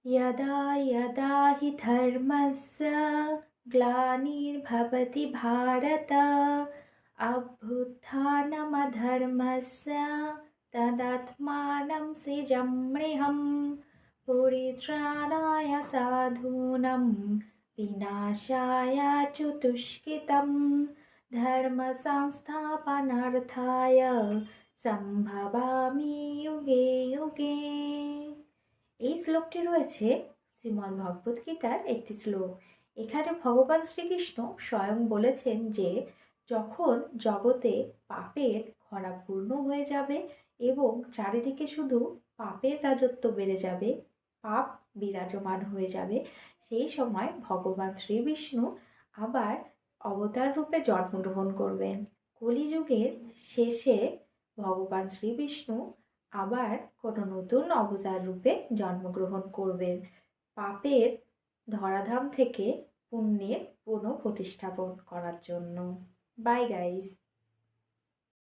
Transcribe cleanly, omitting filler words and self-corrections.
यदा यदा हि धर्मस्य ग्लानिर्भवति भारत अभ्युत्थानमधर्मस्य तदात्मानं सृजाम्यहं परित्राणाय साधूनां विनाशाय च दुष्कृतं धर्मसंस्थापनार्थाय সম্ভবামি যুগে যুগে। এই শ্লোকটি রয়েছে শ্রীমদ্ ভগবত গীতার একটি শ্লোক। এখানে ভগবান শ্রীকৃষ্ণ স্বয়ং বলেছেন যে যখন জগতে পাপের খরা পূর্ণ হয়ে যাবে এবং চারিদিকে শুধু পাপের রাজত্ব বেড়ে যাবে, পাপ বিরাজমান হয়ে যাবে, সেই সময় ভগবান শ্রীবিষ্ণু আবার অবতার রূপে জন্মগ্রহণ করবেন। কলিযুগের শেষে ভগবান শ্রীবিষ্ণু আবার কোনো নতুন অবতার রূপে জন্মগ্রহণ করবেন পাপের ধরাধাম থেকে পুণ্যের পুনঃপ্রতিষ্ঠাপন করার জন্য। Bye guys.